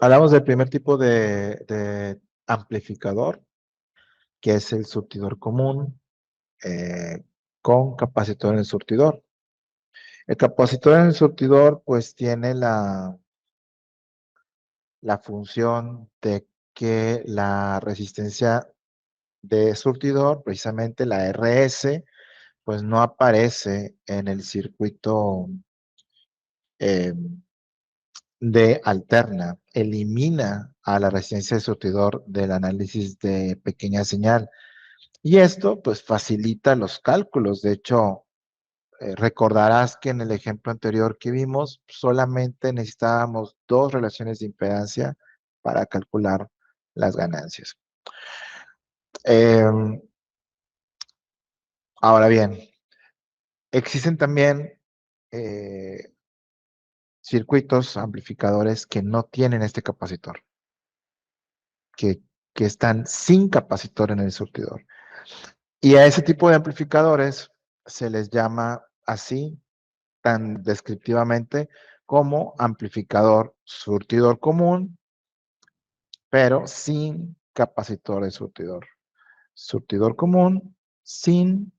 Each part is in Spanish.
Hablamos del primer tipo de amplificador, que es el surtidor común, con capacitor en el surtidor. El capacitor en el surtidor, pues, tiene la función de que la resistencia de surtidor, precisamente la RS, pues no aparece en el circuito eh, de alterna, elimina a la resistencia de surtidor del análisis de pequeña señal. Y esto pues facilita los cálculos. De hecho, recordarás que en el ejemplo anterior que vimos, solamente necesitábamos dos relaciones de impedancia para calcular las ganancias. Ahora bien, existen también eh, circuitos amplificadores que no tienen este capacitor, que, que están sin capacitor en el surtidor. Y a ese tipo de amplificadores se les llama así, tan descriptivamente, como amplificador surtidor común, pero sin capacitor de surtidor. Surtidor común sin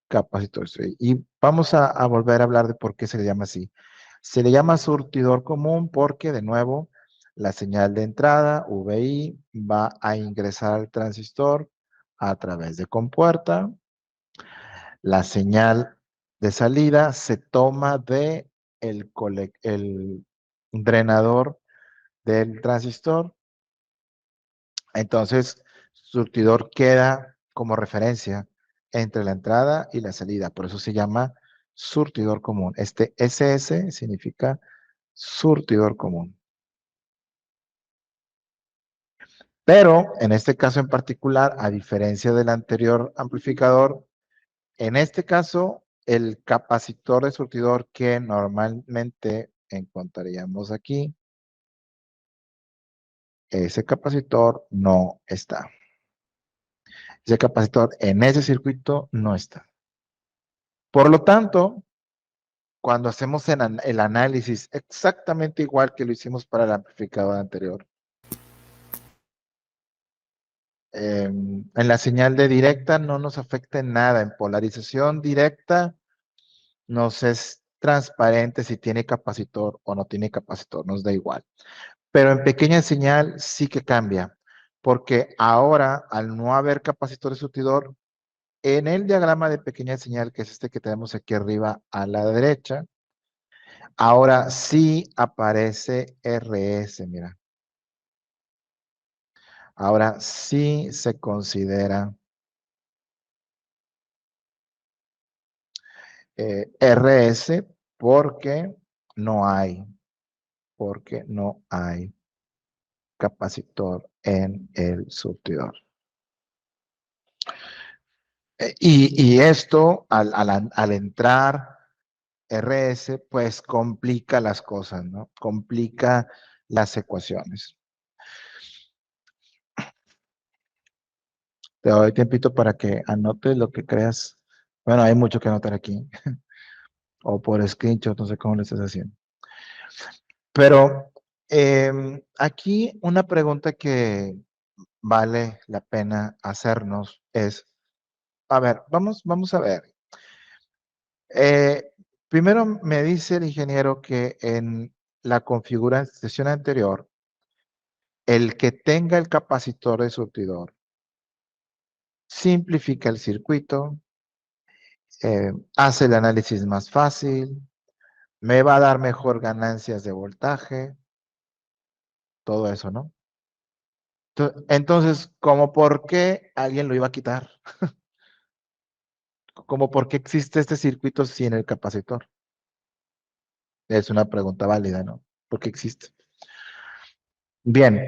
capacitor. Y vamos a volver a hablar de por qué se le llama así. Se le llama surtidor común porque, de nuevo, la señal de entrada, VI, va a ingresar al transistor a través de compuerta. La señal de salida se toma de el drenador del transistor. Entonces, surtidor queda como referencia entre la entrada y la salida. Por eso se llama surtidor común. Este SS significa surtidor común. Pero en este caso en particular, a diferencia del anterior amplificador, en este caso, el capacitor de surtidor que normalmente encontraríamos aquí, ese capacitor no está. Ese capacitor en ese circuito no está. Por lo tanto, cuando hacemos el análisis exactamente igual que lo hicimos para el amplificador anterior, en la señal de directa no nos afecta en nada. En polarización directa nos es transparente si tiene capacitor o no tiene capacitor, nos da igual. Pero en pequeña señal sí que cambia, porque ahora al no haber capacitor de surtidor, en el diagrama de pequeña señal, que es este que tenemos aquí arriba a la derecha, ahora sí aparece RS, mira. Ahora sí se considera RS porque no hay capacitor en el surtidor. Y esto, al entrar RS, pues complica las cosas, ¿no? Complica las ecuaciones. Te doy tiempito para que anotes lo que creas. Bueno, hay mucho que anotar aquí. O por screenshot, no sé cómo lo estás haciendo. Pero aquí una pregunta que vale la pena hacernos es, a ver, vamos a ver. Primero me dice el ingeniero que en la configuración anterior, el que tenga el capacitor de surtidor simplifica el circuito, hace el análisis más fácil, me va a dar mejor ganancias de voltaje, todo eso, ¿no? Entonces, ¿cómo por qué alguien lo iba a quitar? ¿Cómo por qué existe este circuito sin el capacitor? Es una pregunta válida, ¿no? ¿Por qué existe? Bien,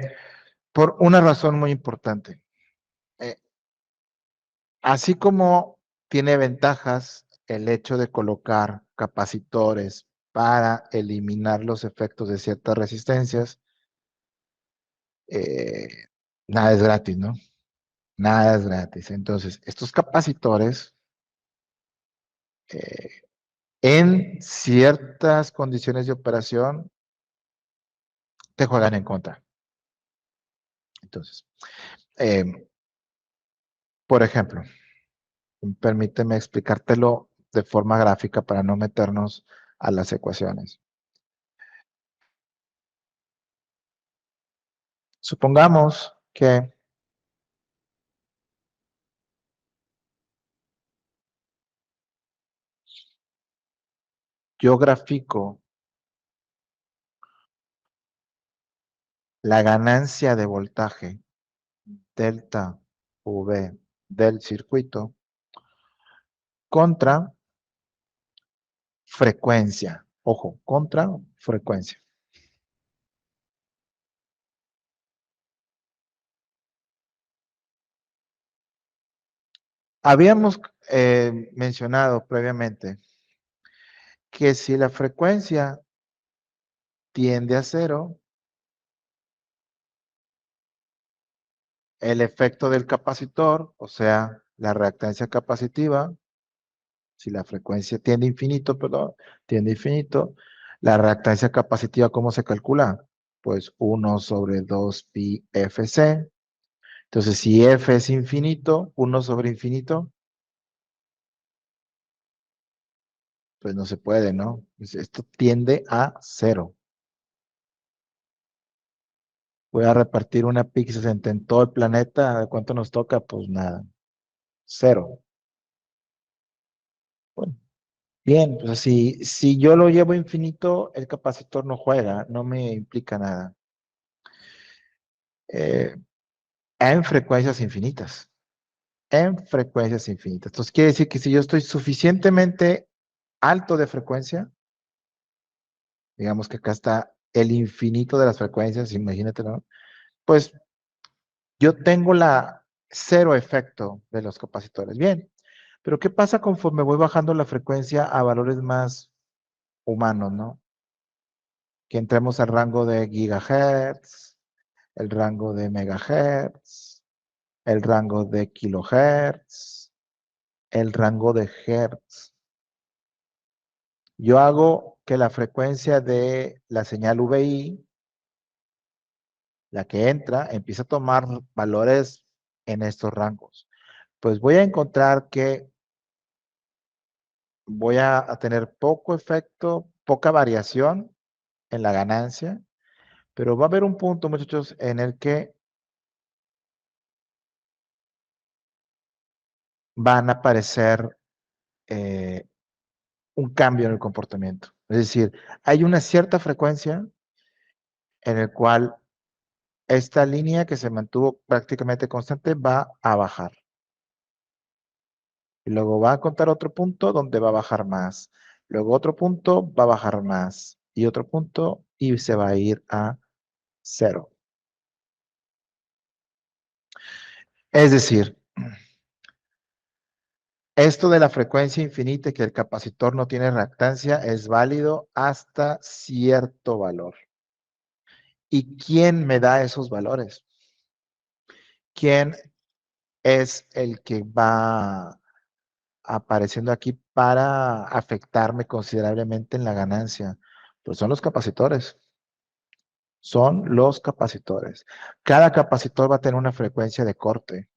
por una razón muy importante. Eh, Así como tiene ventajas el hecho de colocar capacitores para eliminar los efectos de ciertas resistencias, eh, nada es gratis, ¿no? Nada es gratis. Entonces, estos capacitores, eh, en ciertas condiciones de operación, te juegan en contra. Entonces, eh, por ejemplo, permíteme explicártelo de forma gráfica para no meternos a las ecuaciones. Supongamos que yo grafico la ganancia de voltaje delta V del circuito contra frecuencia. Ojo, contra frecuencia. Habíamos mencionado previamente que si la frecuencia tiende a cero, el efecto del capacitor, o sea, la reactancia capacitiva, si la frecuencia tiende a infinito, perdón, tiende a infinito, la reactancia capacitiva, ¿cómo se calcula? Pues 1 sobre 2 pi fc. Entonces, si f es infinito, 1 sobre infinito, pues no se puede, ¿no? Pues esto tiende a cero. Voy a repartir una pi 60 en todo el planeta. ¿De cuánto nos toca? Pues nada, cero. Bueno, bien, pues si yo lo llevo infinito, el capacitor no juega, no me implica nada. Eh, en frecuencias infinitas. En frecuencias infinitas. Entonces quiere decir que si yo estoy suficientemente alto de frecuencia, digamos que acá está el infinito de las frecuencias, imagínate, ¿no? Pues yo tengo la cero efecto de los capacitores. Bien, pero ¿qué pasa conforme voy bajando la frecuencia a valores más humanos, ¿no? Que entremos al rango de gigahertz, el rango de megahertz, el rango de kilohertz, el rango de hertz. Yo hago que la frecuencia de la señal VI, la que entra, empiece a tomar valores en estos rangos. Pues voy a encontrar que voy a tener poco efecto, poca variación en la ganancia, pero va a haber un punto, muchachos, en el que van a aparecer eh, un cambio en el comportamiento. Es decir, hay una cierta frecuencia en el cual esta línea que se mantuvo prácticamente constante va a bajar. Y luego va a contar otro punto donde va a bajar más. Luego otro punto va a bajar más. Y otro punto y se va a ir a cero. Es decir, esto de la frecuencia infinita y que el capacitor no tiene reactancia es válido hasta cierto valor. ¿Y quién me da esos valores? ¿Quién es el que va apareciendo aquí para afectarme considerablemente en la ganancia? Pues son los capacitores. Son los capacitores. Cada capacitor va a tener una frecuencia de corte.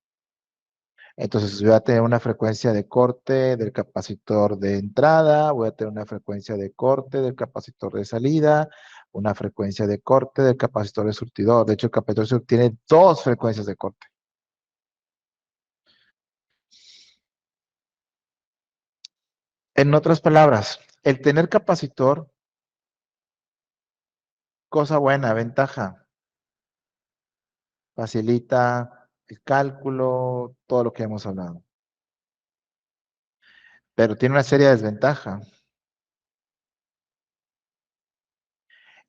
Entonces voy a tener una frecuencia de corte del capacitor de entrada, voy a tener una frecuencia de corte del capacitor de salida, una frecuencia de corte del capacitor de surtidor. De hecho, el capacitor de surtidor tiene dos frecuencias de corte. En otras palabras, el tener capacitor, cosa buena, ventaja, facilita el cálculo, todo lo que hemos hablado. Pero tiene una seria desventaja.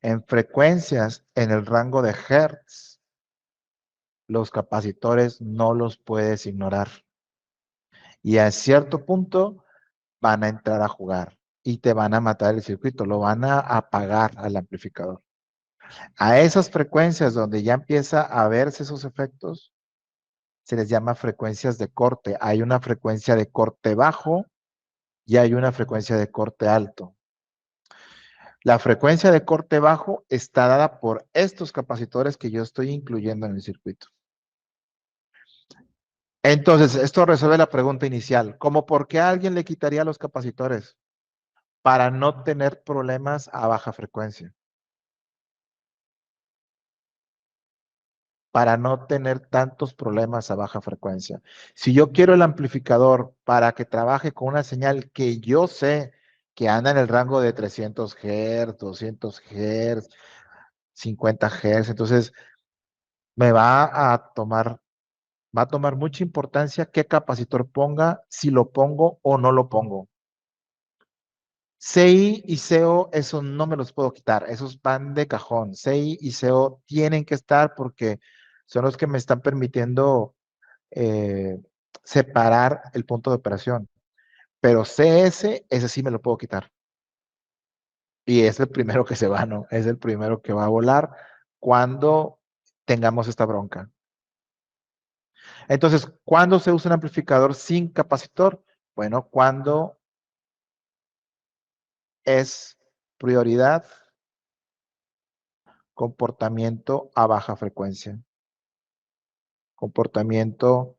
En frecuencias en el rango de Hertz, los capacitores no los puedes ignorar. Y a cierto punto van a entrar a jugar y te van a matar el circuito, lo van a apagar al amplificador. A esas frecuencias donde ya empieza a verse esos efectos, se les llama frecuencias de corte. Hay una frecuencia de corte bajo y hay una frecuencia de corte alto. La frecuencia de corte bajo está dada por estos capacitores que yo estoy incluyendo en el circuito. Entonces, esto resuelve la pregunta inicial. ¿Cómo por qué a alguien le quitaría los capacitores? Para no tener problemas a baja frecuencia. Para no tener tantos problemas a baja frecuencia. Si yo quiero el amplificador para que trabaje con una señal que yo sé que anda en el rango de 300 Hz, 200 Hz, 50 Hz, entonces me va a tomar mucha importancia qué capacitor ponga, si lo pongo o no lo pongo. CI y CO, eso no me los puedo quitar, esos van de cajón. CI y CO tienen que estar porque son los que me están permitiendo eh, separar el punto de operación. Pero CS, ese sí me lo puedo quitar. Y es el primero que se va, ¿no? Es el primero que va a volar cuando tengamos esta bronca. Entonces, ¿cuándo se usa un amplificador sin capacitor? Bueno, cuando es prioridad comportamiento a baja frecuencia. Comportamiento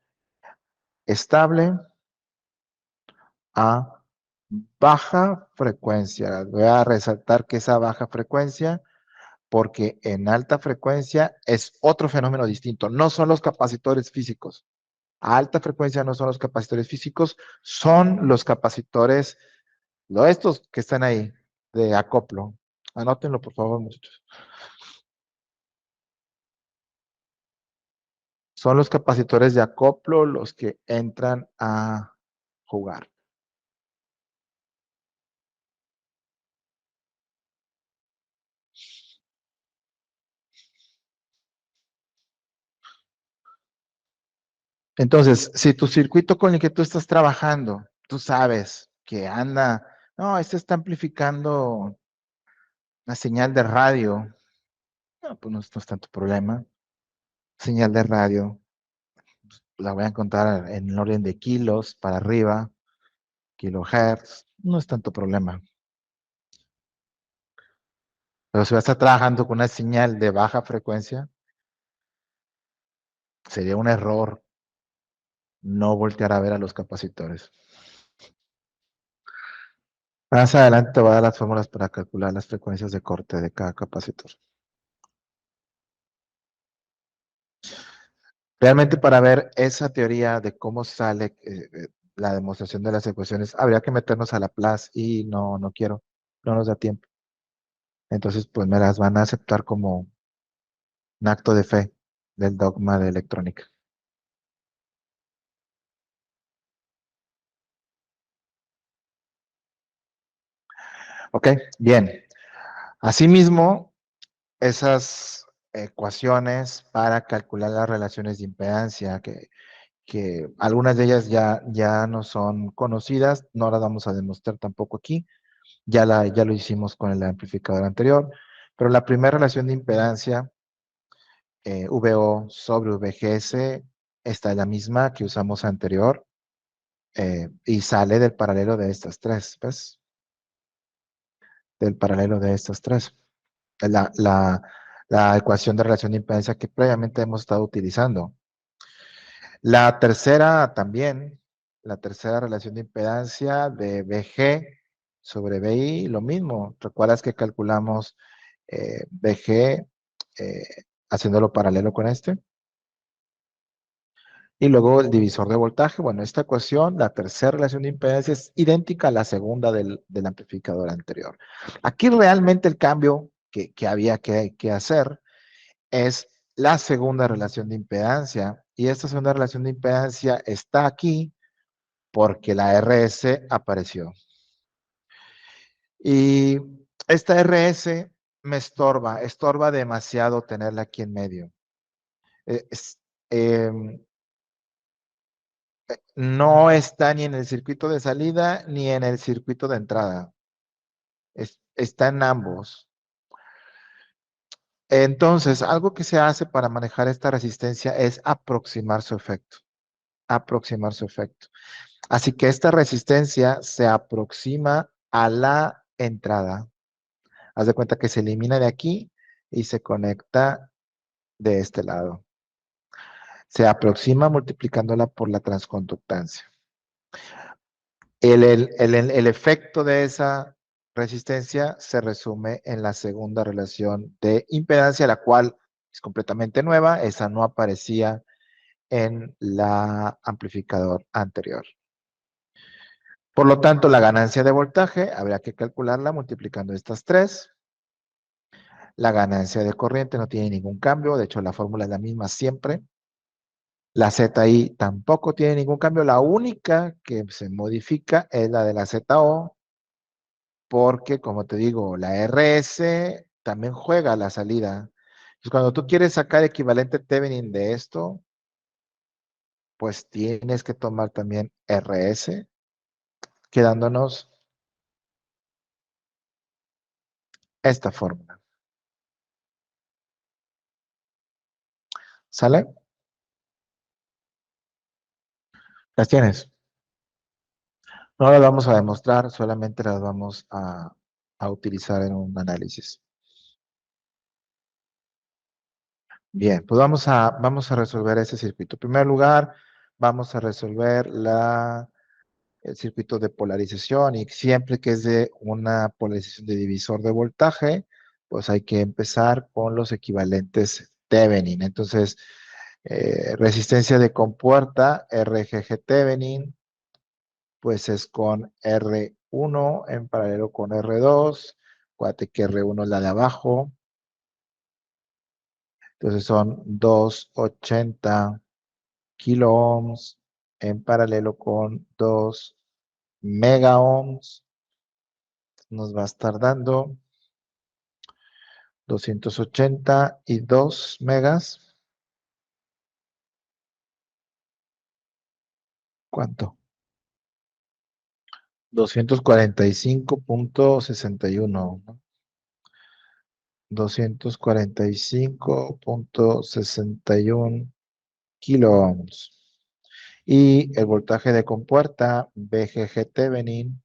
estable a baja frecuencia. Voy a resaltar que esa baja frecuencia, porque en alta frecuencia es otro fenómeno distinto. No son los capacitores físicos. A alta frecuencia no son los capacitores físicos, son los capacitores, estos que están ahí, de acoplo. Anótenlo, por favor, muchachos. Son los capacitores de acoplo los que entran a jugar. Entonces, si tu circuito con el que tú estás trabajando, tú sabes que anda, no, este está amplificando la señal de radio, no, pues no es tanto problema. Señal de radio, la voy a encontrar en el orden de kilos para arriba, kilohertz, no es tanto problema. Pero si vas a estar trabajando con una señal de baja frecuencia, sería un error no voltear a ver a los capacitores. Más adelante te voy a dar las fórmulas para calcular las frecuencias de corte de cada capacitor. Realmente para ver esa teoría de cómo sale la demostración de las ecuaciones, habría que meternos a Laplace y no quiero, no nos da tiempo. Entonces, pues me las van a aceptar como un acto de fe del dogma de electrónica. Ok, bien. Asimismo, esas ecuaciones para calcular las relaciones de impedancia, que algunas de ellas ya no son conocidas, no las vamos a demostrar tampoco aquí, ya lo hicimos con el amplificador anterior, pero la primera relación de impedancia, VO sobre VGS, esta es la misma que usamos anterior, y sale del paralelo de estas tres, ¿ves? Del paralelo de estas tres. La, la, la ecuación de relación de impedancia que previamente hemos estado utilizando. La tercera también, la tercera relación de impedancia de VG sobre VI, lo mismo. ¿Recuerdas que calculamos VG eh, haciéndolo paralelo con este? Y luego el divisor de voltaje. Bueno, esta ecuación, la tercera relación de impedancia es idéntica a la segunda del amplificador anterior. Aquí realmente el cambio que había que hacer es la segunda relación de impedancia. Y esta segunda relación de impedancia está aquí porque la RS apareció. Y esta RS me estorba demasiado tenerla aquí en medio. Eh, es- em, no está ni en el circuito de salida ni en el circuito de entrada. Está en ambos. Entonces, algo que se hace para manejar esta resistencia es aproximar su efecto. Aproximar su efecto. Así que esta resistencia se aproxima a la entrada. Haz de cuenta que se elimina de aquí y se conecta de este lado. Se aproxima multiplicándola por la transconductancia. El efecto de esa resistencia se resume en la segunda relación de impedancia, la cual es completamente nueva. Esa no aparecía en la amplificador anterior. Por lo tanto, la ganancia de voltaje habría que calcularla multiplicando estas tres. La ganancia de corriente no tiene ningún cambio, de hecho la fórmula es la misma siempre. La ZI tampoco tiene ningún cambio, la única que se modifica es la de la ZO, porque como te digo, la RS también juega a la salida. Entonces, cuando tú quieres sacar equivalente Thevenin de esto, pues tienes que tomar también RS, quedándonos esta fórmula. ¿Sale? ¿Las tienes? No las vamos a demostrar, solamente las vamos a utilizar en un análisis. Bien, pues vamos a resolver ese circuito. En primer lugar, vamos a resolver el circuito de polarización y siempre que es de una polarización de divisor de voltaje, pues hay que empezar con los equivalentes Thevenin. Entonces, resistencia de compuerta, RGG Thevenin, pues es con R1 en paralelo con R2. Acuérdate que R1 es la de abajo. Entonces son 280 kilo ohms en paralelo con 2 mega ohms. Nos va a estar dando 282 megas. ¿Cuánto? 245.61, ¿no? 245.61 kilo ohms. Y el voltaje de compuerta VGG Thevenin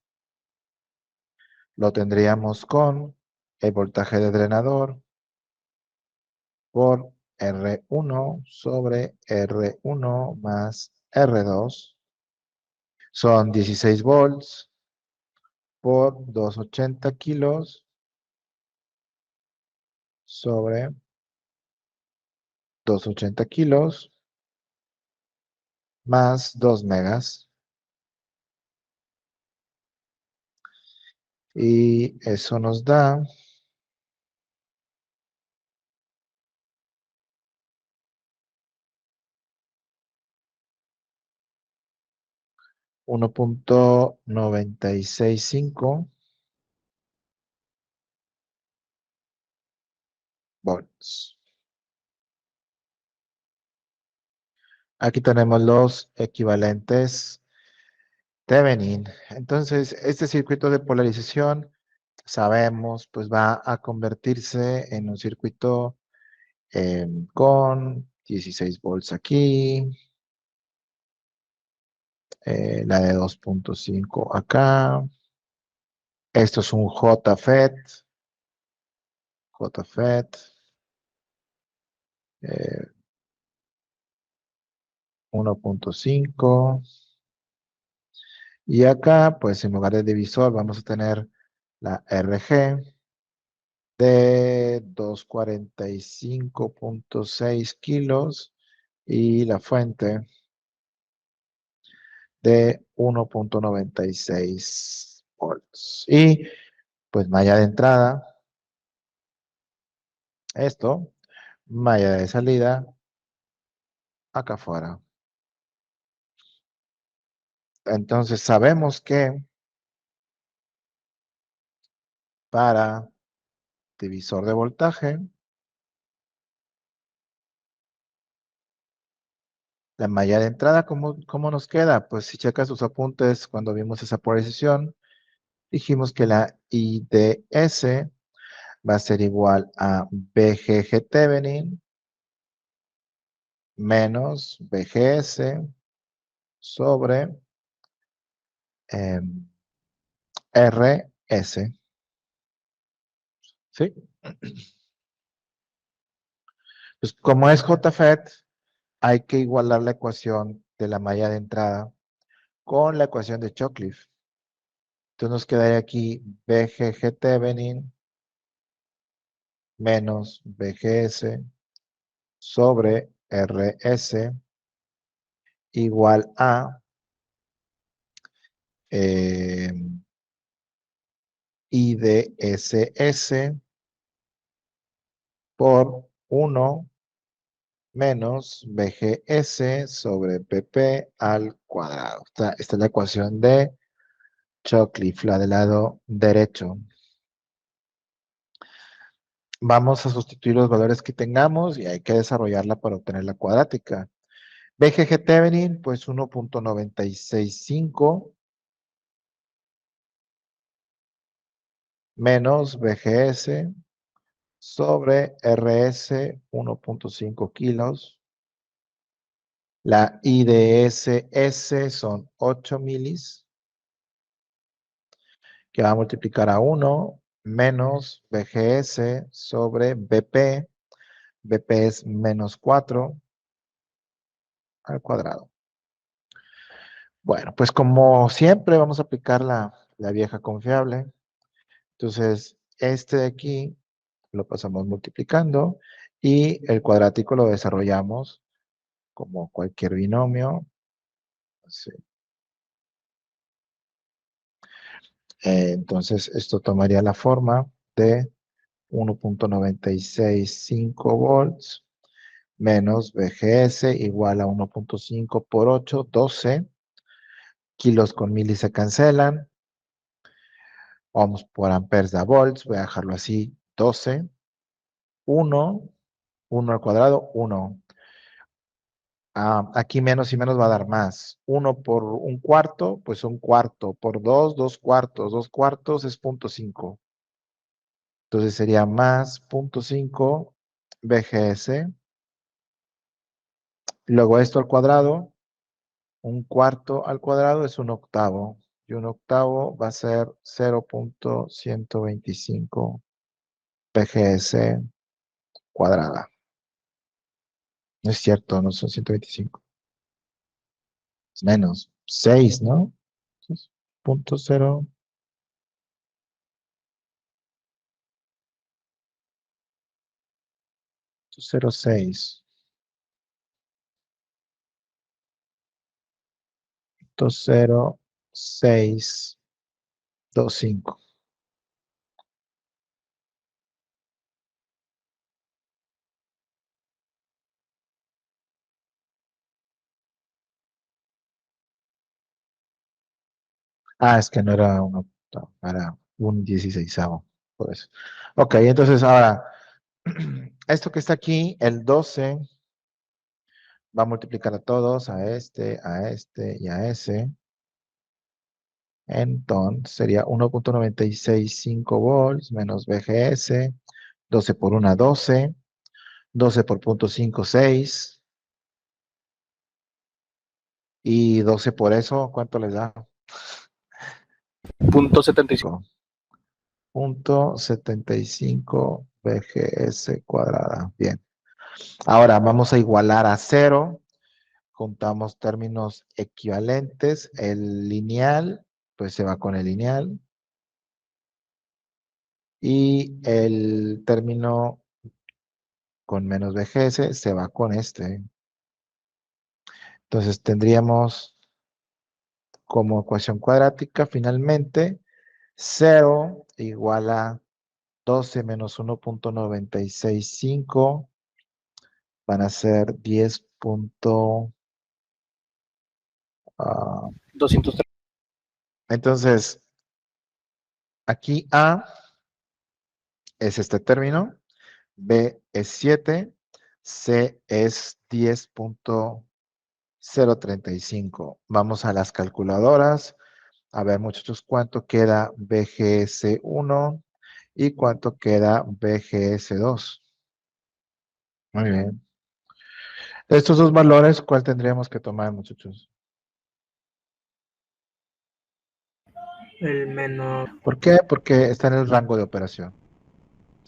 lo tendríamos con el voltaje de drenador por R1 sobre R1 más R2. Son 16 volts por 280 kilos sobre 280 kilos más 2 megas. Y eso nos da 1.965 volts. Aquí tenemos los equivalentes Thevenin. Entonces, este circuito de polarización, sabemos, pues va a convertirse en un circuito con 16 volts aquí, la de 2.5 acá. Esto es un JFET, 1.5. Y acá, pues en lugar de divisor, vamos a tener la RG de 245.6 kilos y la fuente de 1.96 volts. Y pues malla de entrada, esto, malla de salida, acá afuera. Entonces sabemos que para divisor de voltaje, la malla de entrada, ¿cómo nos queda? Pues si checas sus apuntes cuando vimos esa polarización, dijimos que la IDS va a ser igual a BGG Thevenin menos BGS sobre RS. ¿Sí? Pues como es JFET, hay que igualar la ecuación de la malla de entrada con la ecuación de Chocliffe. Entonces nos quedaría aquí BGG Thevenin menos BGS sobre RS igual a IDSS por 1 menos BGS sobre PP al cuadrado. Esta es la ecuación de Chocliffe, la del lado derecho. Vamos a sustituir los valores que tengamos y hay que desarrollarla para obtener la cuadrática. BGG Thevenin, pues 1.965 menos BGS sobre RS 1.5 kilos. La IDSS son 8 milis, que va a multiplicar a 1 menos BGS sobre BP. BP es menos 4 al cuadrado. Bueno, pues como siempre vamos a aplicar la vieja confiable. Entonces, este de aquí lo pasamos multiplicando y el cuadrático lo desarrollamos como cualquier binomio. Sí. Entonces, esto tomaría la forma de 1.965 volts menos VGS igual a 1.5 por 8, 12. Kilos con milis se cancelan. Ohms por amperes da volts. Voy a dejarlo así, 12. 1, 1 al cuadrado, 1. Aquí menos y menos va a dar más. 1 por un cuarto, pues un cuarto. Por 2, 2 cuartos. 2 cuartos es 0.5. Entonces sería más 0.5 BGS. Luego esto al cuadrado. Un cuarto al cuadrado es un octavo. Y un octavo va a ser 0.125 BGS cuadrada. No es cierto, no son 125. Es menos. 6, ¿no? Entonces, 0.06. 0.625. Es que no era un octavo, era un 16avo, por eso. Ok, entonces ahora, esto que está aquí, el 12, va a multiplicar a todos, a este y a ese. Entonces sería 1.965 volts menos VGS, 12 por 1, 12, 12 por 0.5, 6, y 12 por eso, ¿cuánto les da? 0.75. 0.75 BGS cuadrada. Bien. Ahora vamos a igualar a 0. Juntamos términos equivalentes. El lineal, pues se va con el lineal. Y el término con menos BGS se va con este. Entonces tendríamos como ecuación cuadrática finalmente 0 igual a 12 menos 1.965 van a ser 10. 230. Entonces, aquí A es este término, B es 7, C es 10.035. Vamos a las calculadoras. A ver, muchachos, ¿cuánto queda BGS1 y cuánto queda BGS2? Muy bien. Estos dos valores, ¿cuál tendríamos que tomar, muchachos? El menor. ¿Por qué? Porque está en el rango de operación.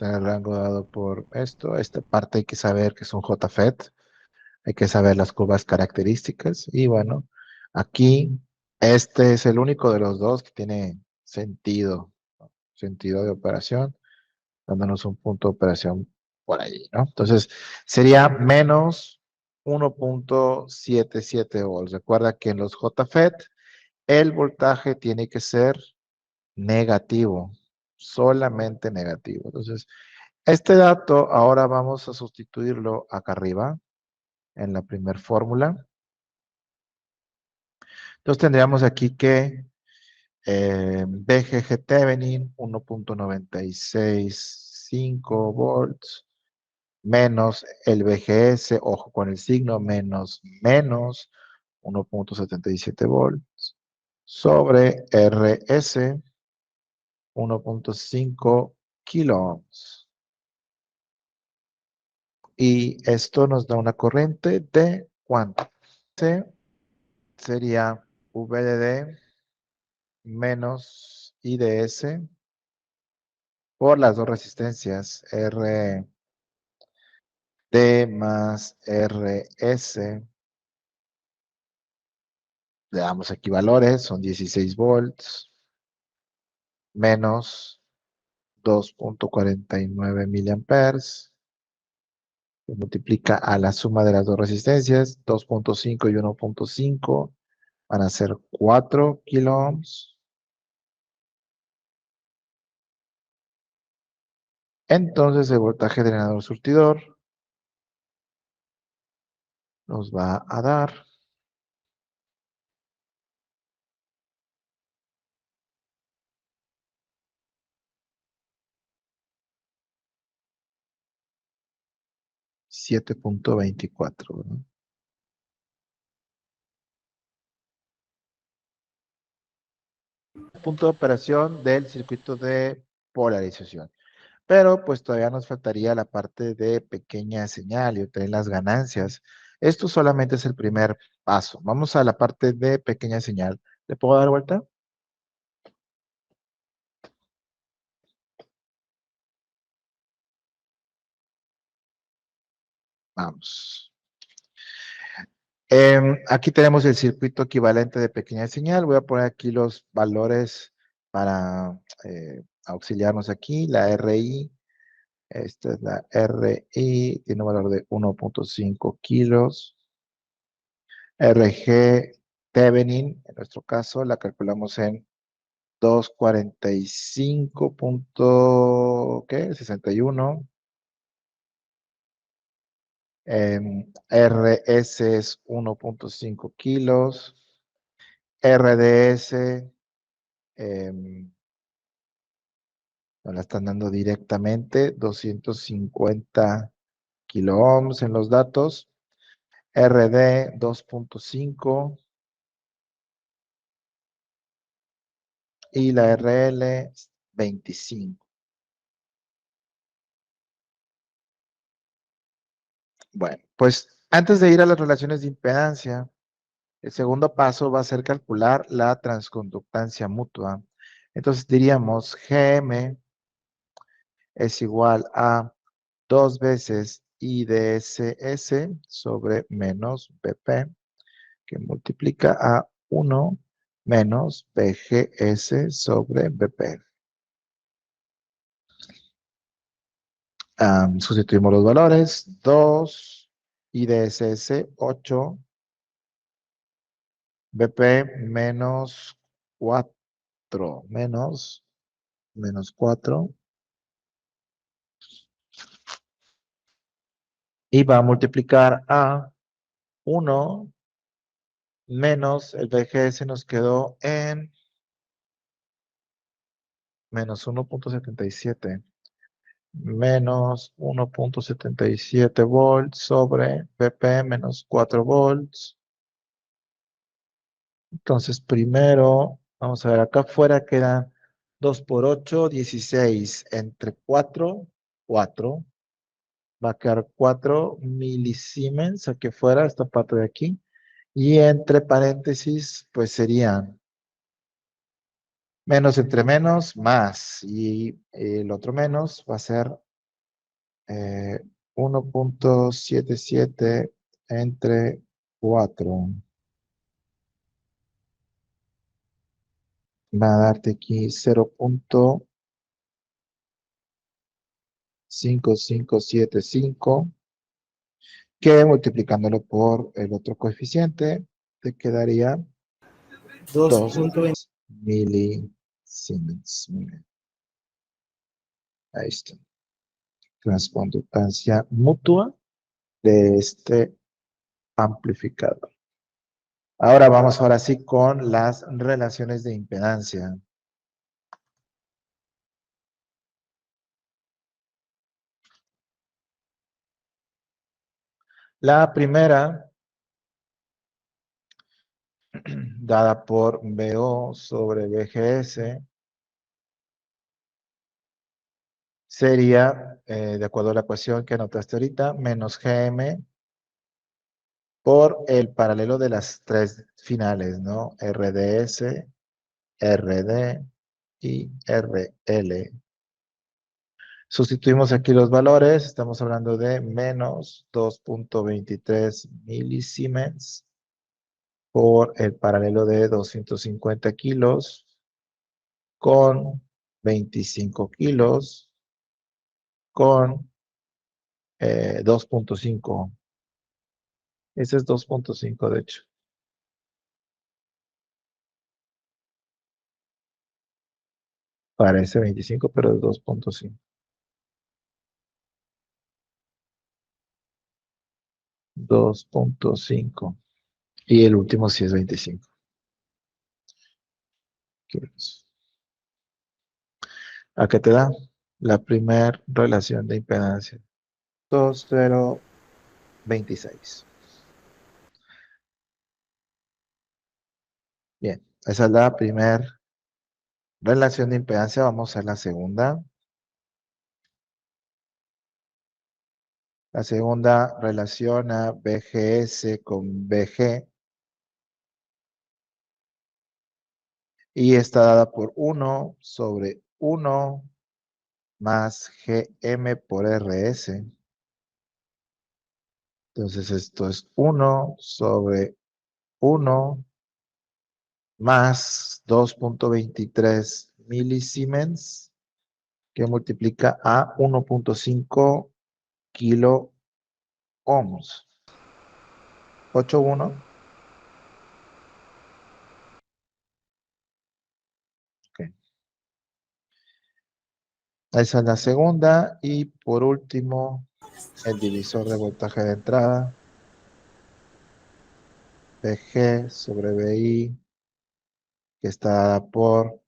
tener el rango dado por esto. Esta parte hay que saber que es un JFET. Hay que saber las curvas características. Y bueno, aquí este es el único de los dos que tiene sentido, ¿no? Sentido de operación, dándonos un punto de operación por ahí, ¿no? Entonces, sería menos 1.77 volts. Recuerda que en los JFET el voltaje tiene que ser negativo, solamente negativo. Entonces, este dato ahora vamos a sustituirlo acá arriba, en la primera fórmula. Entonces tendríamos aquí que BGG Thevenin 1.965 volts menos el BGS, ojo con el signo, menos 1.77 volts sobre RS 1.5 kilo ohms. Y esto nos da una corriente de ¿cuánto? C sería VDD menos IDS por las dos resistencias RD más RS. Le damos aquí valores, son 16 volts menos 2.49 miliamperes. Se multiplica a la suma de las dos resistencias, 2.5 y 1.5, van a ser 4 kilo ohms. Entonces el voltaje drenador surtidor nos va a dar 7.24, ¿verdad? Punto de operación del circuito de polarización. Pero pues todavía nos faltaría la parte de pequeña señal y obtener las ganancias. Esto solamente es el primer paso. Vamos a la parte de pequeña señal. ¿Le puedo dar vuelta? Vamos. Aquí tenemos el circuito equivalente de pequeña señal. Voy a poner aquí los valores para auxiliarnos aquí. La RI, esta es la RI, tiene un valor de 1.5 kilos. RG Thevenin, en nuestro caso, la calculamos en 245.61. RS es 1.5 kilos. RDS nos la están dando directamente, 250 kilo ohms en los datos. RD 2.5 y la RL 25. Bueno, pues antes de ir a las relaciones de impedancia, el segundo paso va a ser calcular la transconductancia mutua. Entonces diríamos GM es igual a 2 veces IDSS sobre menos BP, que multiplica a 1 menos BGS sobre BP. Sustituimos los valores. 2 IDSS 8 BP menos 4 menos 4 y va a multiplicar a 1 menos el BGS nos quedó en menos 1.77 menos 1.77 volts sobre BP menos 4 volts. Entonces primero, vamos a ver, acá afuera quedan 2 por 8, 16 entre 4, 4. Va a quedar 4 milisiemens aquí afuera, esta parte de aquí. Y entre paréntesis, pues serían menos entre menos, más. Y el otro menos va a ser eh, 1.77 entre 4. Va a darte aquí 0.5575, que multiplicándolo por el otro coeficiente, te quedaría 2.20. 2 milisiemens. Muy bien. Ahí está. Transconductancia mutua de este amplificador. Ahora vamos ahora sí con las relaciones de impedancia. La primera, dada por BO sobre BGS, sería, de acuerdo a la ecuación que anotaste ahorita, menos GM por el paralelo de las tres finales, ¿no? RDS, RD y RL. Sustituimos aquí los valores, estamos hablando de menos 2.23 milisiemens por el paralelo de 250 kilos con 25 kilos con 2.5. Ese es 2.5 de hecho. Parece 25, pero es 2.5. 2.5. Y el último sí es 25 kilos. ¿A qué te da? La primera relación de impedancia. 2,026. Bien, esa es la primera relación de impedancia. Vamos a la segunda. La segunda relaciona BGS con BG y está dada por 1 sobre 1 más GM por RS. Entonces esto es 1 sobre 1 más 2.23 milisiemens que multiplica a 1.5 kilo ohms. 8,1. Okay. Esa es la segunda. Y por último, el divisor de voltaje de entrada. Vg sobre Vi, que está dada por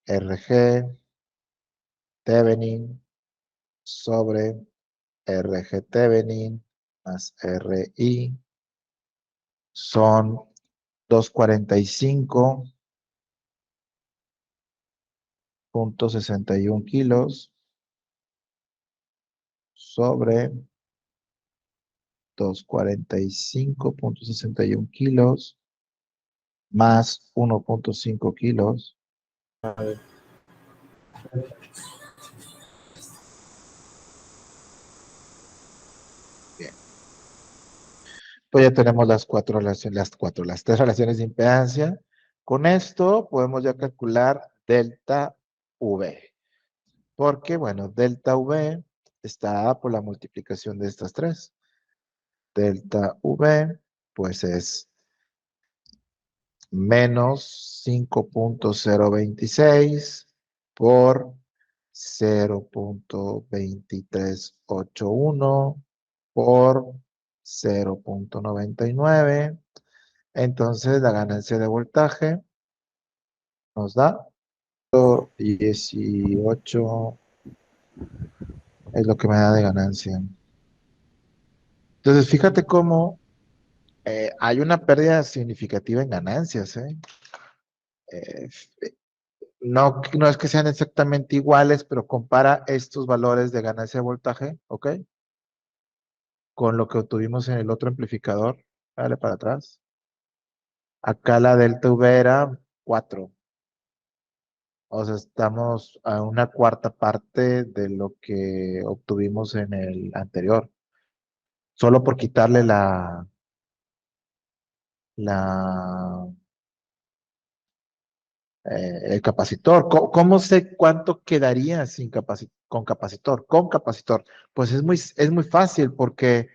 Rg Thevenin sobre Rg Thevenin más Ri, son 245.61 kilos sobre 245.61 kilos más 1.5 kilos. Bien. Pues ya tenemos las tres relaciones de impedancia. Con esto podemos ya calcular delta V. Porque, bueno, delta V está dada por la multiplicación de estas tres. Delta V, pues es menos 5.026 por 0.2381 por 0.99. Entonces la ganancia de voltaje nos da 18, es lo que me da de ganancia. Entonces fíjate cómo hay una pérdida significativa en ganancias. Eh, no es que sean exactamente iguales, pero compara estos valores de ganancia de voltaje, ¿ok? Con lo que obtuvimos en el otro amplificador. Dale para atrás. Acá la delta V era 4. O sea, estamos a una cuarta parte de lo que obtuvimos en el anterior. Solo por quitarle la, el capacitor. ¿Cómo sé cuánto quedaría con capacitor? Con capacitor. Pues es muy fácil porque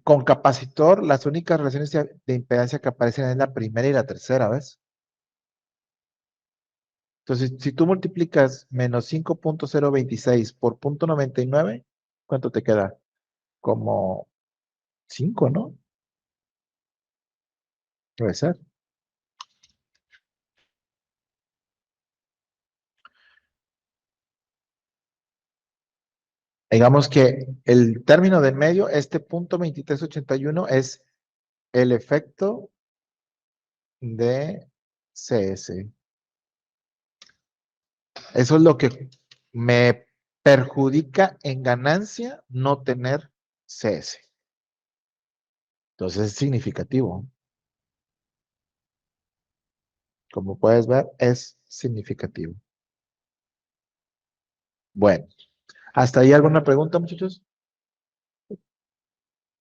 con capacitor las únicas relaciones de impedancia que aparecen es la primera y la tercera, ¿ves? Entonces, si tú multiplicas menos 5.026 por 0.99, ¿cuánto te queda? Como 5, ¿no? Debe ser. Digamos que el término del medio, este punto 2381 es el efecto de CS. Eso es lo que me perjudica en ganancia no tener CS. Entonces es significativo. Como puedes ver, es significativo. Bueno, ¿hasta ahí alguna pregunta, muchachos?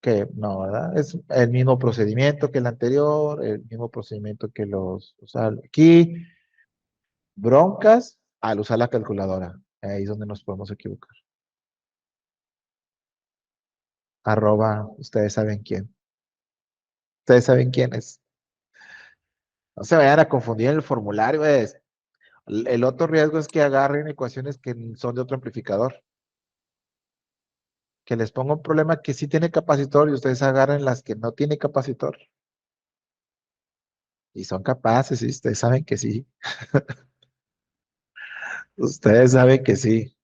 Que no, ¿verdad? Es el mismo procedimiento que el anterior, el mismo procedimiento que o sea, aquí, broncas al usar la calculadora. Ahí es donde nos podemos equivocar. Arroba, ustedes saben quién. Ustedes saben quién es. No se vayan a confundir en el formulario. El otro riesgo es que agarren ecuaciones que son de otro amplificador. Que les ponga un problema que sí tiene capacitor y ustedes agarren las que no tiene capacitor. Y son capaces, sí, ustedes saben que sí. Ustedes saben que sí.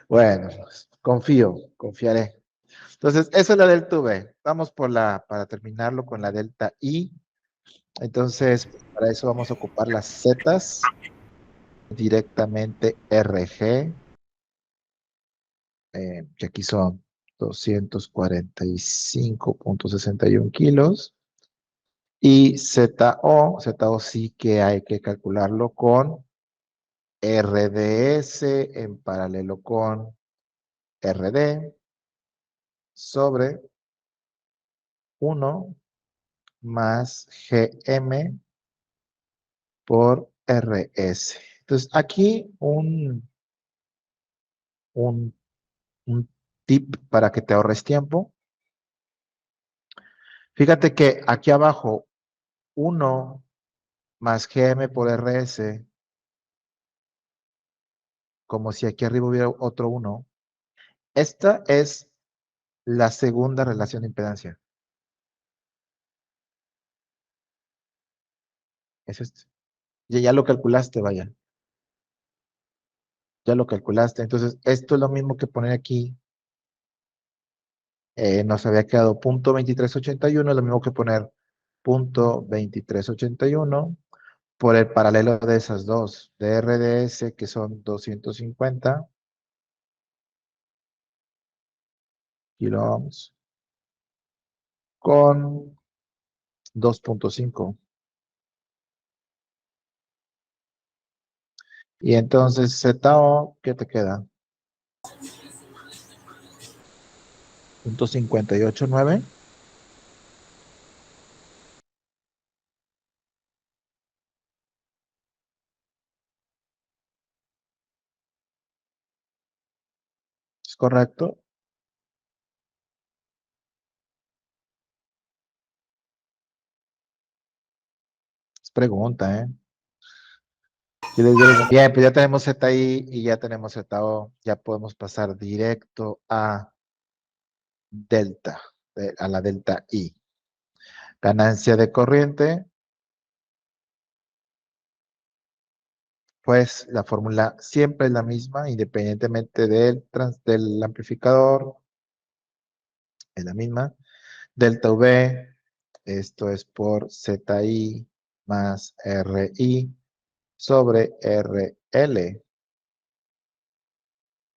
Bueno, pues, confiaré. Entonces, eso es la delta V. Vamos para terminarlo con la delta I. Entonces, para eso vamos a ocupar las zetas, directamente RG, que aquí son 245.61 kilos. Y ZO sí que hay que calcularlo con RDS en paralelo con RD sobre 1 más GM por RS. Entonces, aquí un, un tip para que te ahorres tiempo. Fíjate que aquí abajo 1 más GM por RS, como si aquí arriba hubiera otro 1. Esta es la segunda relación de impedancia. Es este. Ya lo calculaste, vaya. Ya lo calculaste. Entonces, esto es lo mismo que poner aquí. Nos había quedado punto 2381, es lo mismo que poner punto 2381 por el paralelo de esas dos, de RDS, que son 250 kilo ohms, con 2.5. Y entonces ZO, ¿qué te queda? Punto 589. ¿Es correcto? Es pregunta, ¿eh? Bien, pues ya tenemos ZI y ya tenemos ZO. Ya podemos pasar directo a delta, a la delta I. Ganancia de corriente, pues la fórmula siempre es la misma, independientemente del amplificador, es la misma. Delta V, esto es por ZI más RI sobre RL.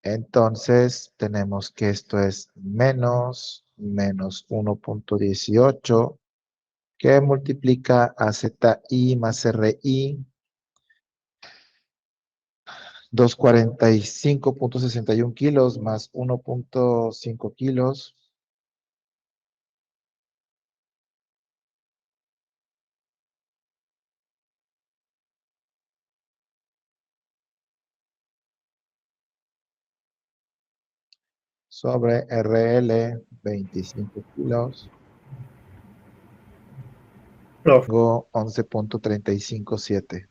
Entonces, tenemos que esto es menos 1.18 que multiplica a ZI más RI 245.61 kilos más 1.5 kilos. Sobre RL, 25 kilos. Profe, Tengo 11.357.